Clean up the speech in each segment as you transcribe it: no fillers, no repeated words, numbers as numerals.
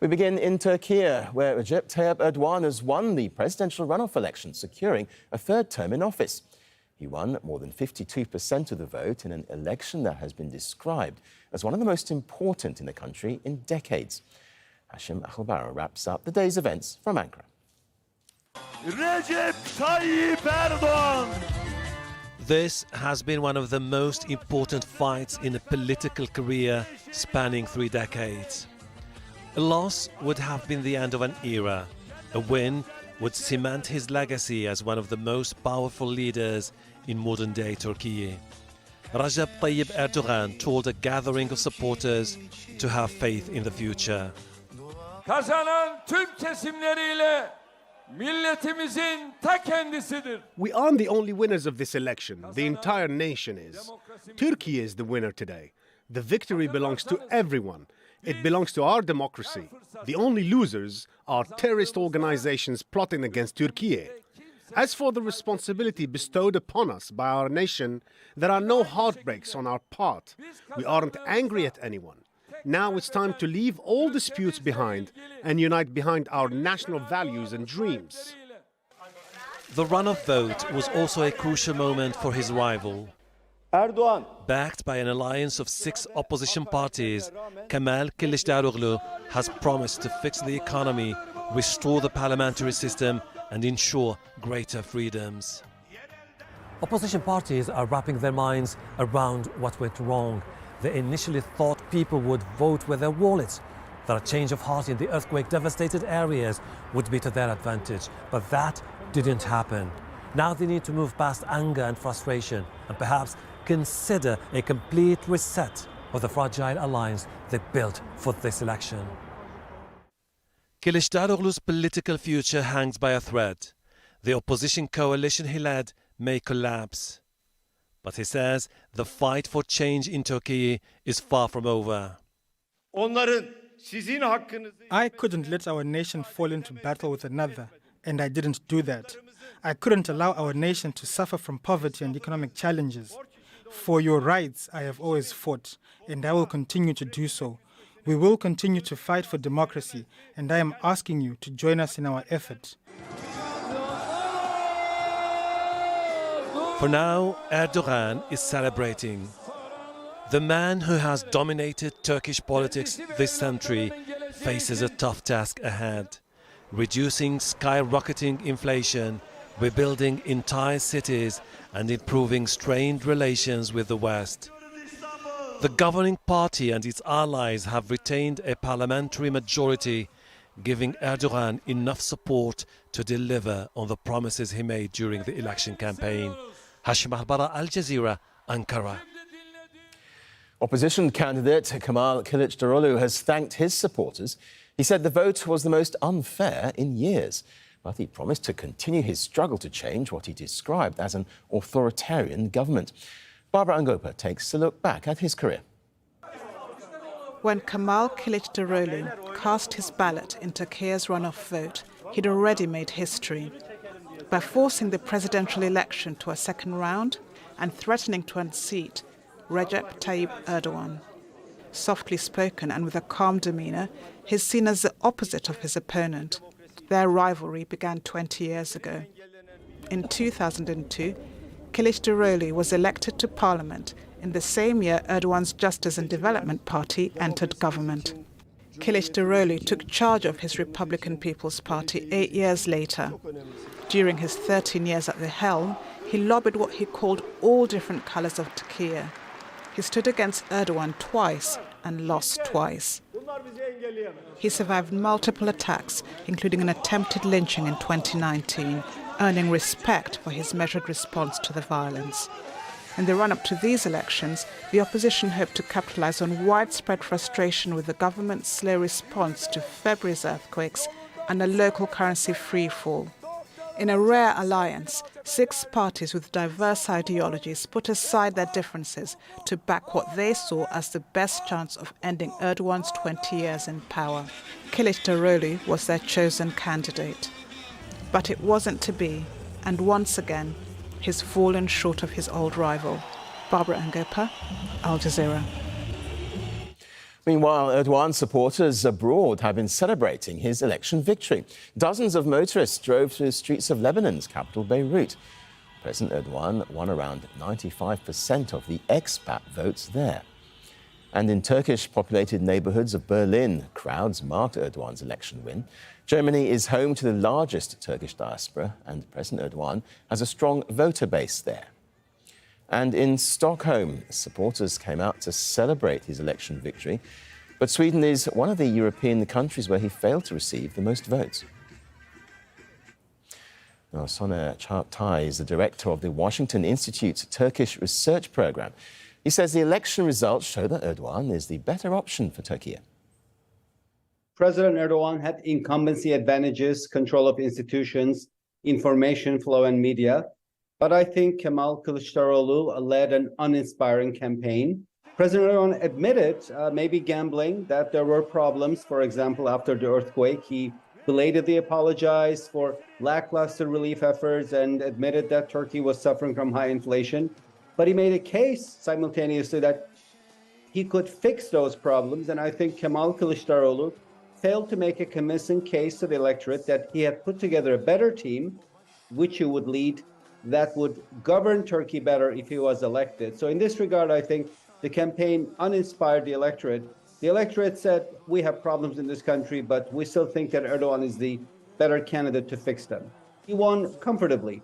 We begin in Turkey, where Recep Tayyip Erdogan has won the presidential runoff election, securing a third term in office. He won more than 52% of the vote in an election that has been described as one of the most important in the country in decades. Hashim Akhobara wraps up the day's events from Ankara. Recep Tayyip Erdogan. This has been one of the most important fights in a political career spanning 3 decades. A loss would have been the end of an era. A win would cement his legacy as one of the most powerful leaders in modern-day Turkey. Recep Tayyip Erdogan told a gathering of supporters to have faith in the future. Kazanan tüm kesimleriyle milletimizin ta kendisidir. We aren't the only winners of this election. The entire nation is. Turkey is the winner today. The victory belongs to everyone. It belongs to our democracy. The only losers are terrorist organizations plotting against Turkey. As for the responsibility bestowed upon us by our nation, there are no heartbreaks on our part. We aren't angry at anyone. Now it's time to leave all disputes behind and unite behind our national values and dreams. The runoff vote was also a crucial moment for his rival. Erdogan. Backed by an alliance of 6 opposition parties, Kemal Kilicdaroglu has promised to fix the economy, restore the parliamentary system and ensure greater freedoms. Opposition parties are wrapping their minds around what went wrong. They initially thought people would vote with their wallets, that a change of heart in the earthquake-devastated areas would be to their advantage. But that didn't happen. Now they need to move past anger and frustration and perhaps consider a complete reset of the fragile alliance they built for this election. Kilicdaroglu's political future hangs by a thread. The opposition coalition he led may collapse. But he says the fight for change in Turkey is far from over. I couldn't let our nation fall into battle with another, and I didn't do that. I couldn't allow our nation to suffer from poverty and economic challenges. For your rights, I have always fought, and I will continue to do so. We will continue to fight for democracy, and I am asking you to join us in our effort. For now, Erdogan is celebrating. The man who has dominated Turkish politics this century faces a tough task ahead. Reducing skyrocketing inflation, rebuilding entire cities and improving strained relations with the West. The governing party and its allies have retained a parliamentary majority, giving Erdogan enough support to deliver on the promises he made during the election campaign. Hashim Akhobara, Al Jazeera, Ankara. Opposition candidate Kemal Kilicdaroglu has thanked his supporters. He said the vote was the most unfair in years, but he promised to continue his struggle to change what he described as an authoritarian government. Barbara Angopa takes a look back at his career. When Kemal Kilicdaroglu cast his ballot in Turkey's runoff vote, he'd already made history. By forcing the presidential election to a second round and threatening to unseat Recep Tayyip Erdogan. Softly spoken and with a calm demeanour, he's seen as the opposite of his opponent. Their rivalry began 20 years ago. In 2002, Kilicdaroglu was elected to parliament in the same year Erdogan's Justice and Development Party entered government. Kilicdaroglu took charge of his Republican People's Party 8 years later. During his 13 years at the helm, he lobbied what he called all different colours of Turkey. He stood against Erdogan twice and lost twice. He survived multiple attacks, including an attempted lynching in 2019, earning respect for his measured response to the violence. In the run-up to these elections, the opposition hoped to capitalise on widespread frustration with the government's slow response to February's earthquakes and a local currency freefall. In a rare alliance, 6 parties with diverse ideologies put aside their differences to back what they saw as the best chance of ending Erdogan's 20 years in power. Kilicdaroglu was their chosen candidate. But it wasn't to be, and once again, he's fallen short of his old rival. Barbara Angopa, Al Jazeera. Meanwhile, Erdogan supporters abroad have been celebrating his election victory. Dozens of motorists drove through the streets of Lebanon's capital, Beirut. President Erdogan won around 95% of the expat votes there. And in Turkish-populated neighbourhoods of Berlin, crowds marked Erdogan's election win. Germany is home to the largest Turkish diaspora, and President Erdogan has a strong voter base there. And in Stockholm, supporters came out to celebrate his election victory. But Sweden is one of the European countries where he failed to receive the most votes. Now, Soner Çağatay is the director of the Washington Institute's Turkish research program. He says the election results show that Erdogan is the better option for Turkey. President Erdogan had incumbency advantages, control of institutions, information flow, and media. But I think Kemal Kilicdaroglu led an uninspiring campaign. President Erdogan admitted, maybe gambling, that there were problems. For example, after the earthquake, he belatedly apologized for lackluster relief efforts and admitted that Turkey was suffering from high inflation. But he made a case simultaneously that he could fix those problems. And I think Kemal Kilicdaroglu failed to make a convincing case to the electorate that he had put together a better team, which he would lead, that would govern Turkey better if he was elected. So in this regard, I think the campaign uninspired the electorate. The electorate said, we have problems in this country, but we still think that Erdogan is the better candidate to fix them. He won comfortably,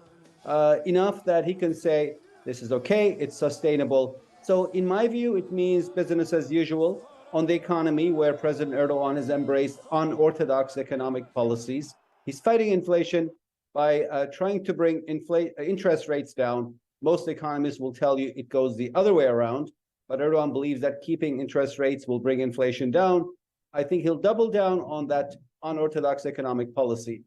enough that he can say, this is okay, it's sustainable. So in my view, it means business as usual on the economy, where President Erdogan has embraced unorthodox economic policies. He's fighting inflation by trying to bring interest rates down. Most economists will tell you it goes the other way around, but Erdogan believes that keeping interest rates will bring inflation down. I think he'll double down on that unorthodox economic policy.